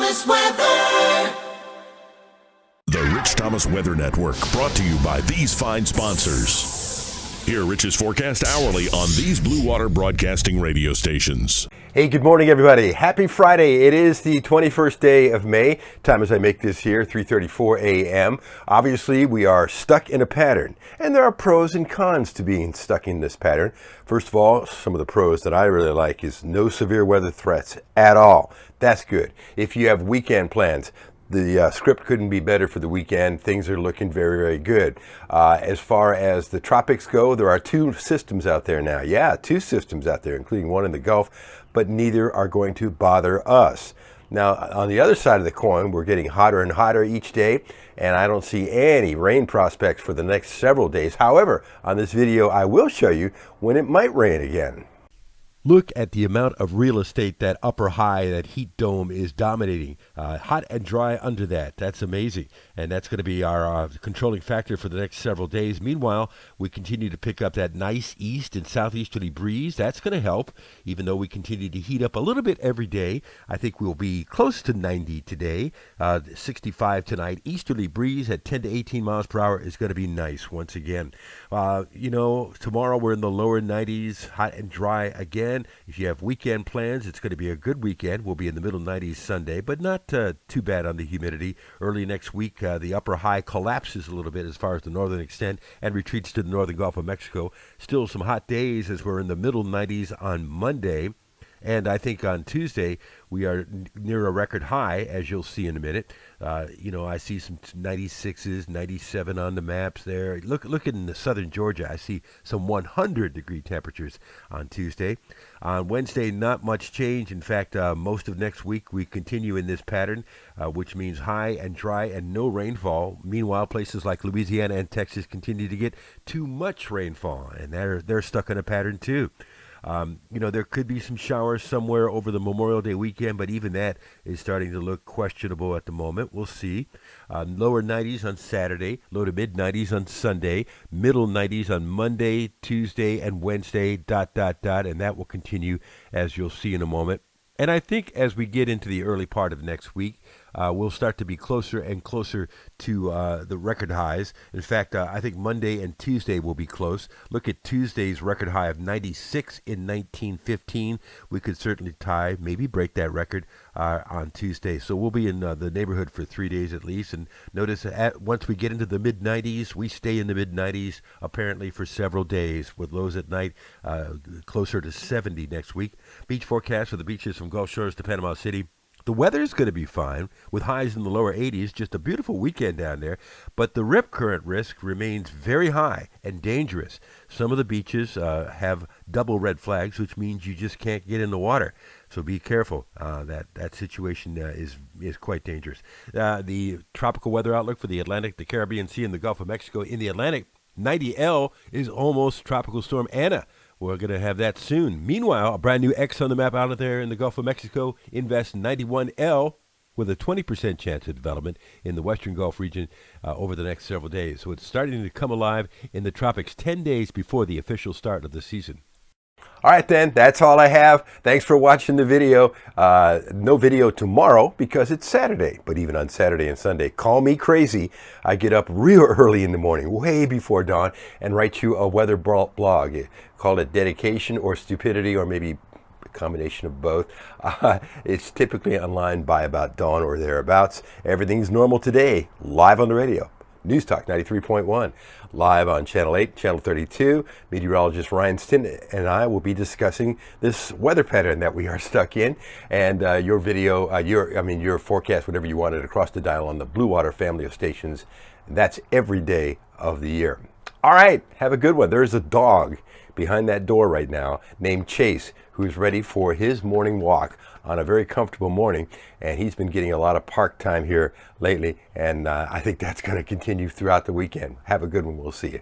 Thomas Weather. The Rich Thomas Weather Network, brought to you by these fine sponsors. Hear Rich's forecast hourly on these Blue Water Broadcasting radio stations. Hey, good morning, everybody. Happy Friday. It is the 21st day of May. Time as I make this here, 3:34 a.m. Obviously, we are stuck in a pattern, and there are pros and cons to being stuck in this pattern. First of all, some of the pros that I really like is no severe weather threats at all. That's good. If you have weekend plans, the script couldn't be better for the weekend. Things are looking very, very good. As far as the tropics go, there are two systems out there now. Yeah, two systems out there, including one in the Gulf, but neither are going to bother us. Now, on the other side of the coin, we're getting hotter and hotter each day, and I don't see any rain prospects for the next several days. However, on this video, I will show you when it might rain again. Look at the amount of real estate that upper high, that heat dome is dominating. Hot and dry under that. That's amazing. And that's going to be our controlling factor for the next several days. Meanwhile, we continue to pick up that nice east and southeasterly breeze. That's going to help, even though we continue to heat up a little bit every day. I think we'll be close to 90 today, 65 tonight. Easterly breeze at 10 to 18 miles per hour is going to be nice once again. Tomorrow we're in the lower 90s, hot and dry again. If you have weekend plans, it's going to be a good weekend. We'll be in the middle 90s Sunday, but not too bad on the humidity. Early next week, the upper high collapses a little bit as far as the northern extent and retreats to the northern Gulf of Mexico. Still some hot days as we're in the middle 90s on Monday. And I think on Tuesday, we are near a record high, as you'll see in a minute. I see some 96s, 97 on the maps there. Look in the southern Georgia. I see some 100-degree temperatures on Tuesday. On Wednesday, not much change. In fact, most of next week, we continue in this pattern, which means high and dry and no rainfall. Meanwhile, places like Louisiana and Texas continue to get too much rainfall, and they're stuck in a pattern too. There could be some showers somewhere over the Memorial Day weekend, but even that is starting to look questionable at the moment. We'll see. Lower 90s on Saturday, low to mid 90s on Sunday, middle 90s on Monday, Tuesday, and Wednesday, ... And that will continue, as you'll see in a moment. And I think as we get into the early part of next week, we'll start to be closer and closer to the record highs. In fact, I think Monday and Tuesday will be close. Look at Tuesday's record high of 96 in 1915. We could certainly tie, maybe break that record on Tuesday. So we'll be in the neighborhood for 3 days at least. And notice once we get into the mid-90s, we stay in the mid-90s apparently for several days, with lows at night closer to 70 next week. Beach forecast for the beaches from Gulf Shores to Panama City. The weather's going to be fine, with highs in the lower 80s, just a beautiful weekend down there, but the rip current risk remains very high and dangerous. Some of the beaches have double red flags, which means you just can't get in the water. So be careful. That situation is quite dangerous. The tropical weather outlook for the Atlantic, the Caribbean Sea, and the Gulf of Mexico. In the Atlantic, 90L is almost Tropical Storm Anna. We're going to have that soon. Meanwhile, a brand new X on the map out there in the Gulf of Mexico invests 91L with a 20% chance of development in the western Gulf region over the next several days. So it's starting to come alive in the tropics 10 days before the official start of the season. All right, then, that's all I have. Thanks for watching the video. No video tomorrow because it's Saturday, but even on Saturday and Sunday, call me crazy. I get up real early in the morning, way before dawn, and write you a weather blog. Call it dedication or stupidity, or maybe a combination of both. It's typically online by about dawn or thereabouts. Everything's normal today, live on the radio. News Talk 93.1, live on Channel 8, Channel 32. Meteorologist Ryan Stinton and I will be discussing this weather pattern that we are stuck in, and your forecast, whatever you wanted, across the dial on the Blue Water family of stations. And that's every day of the year. All right, have a good one. There's a dog behind that door right now named Chase, who's ready for his morning walk on a very comfortable morning, and he's been getting a lot of park time here lately, and I think that's going to continue throughout the weekend. Have a good one. We'll see you.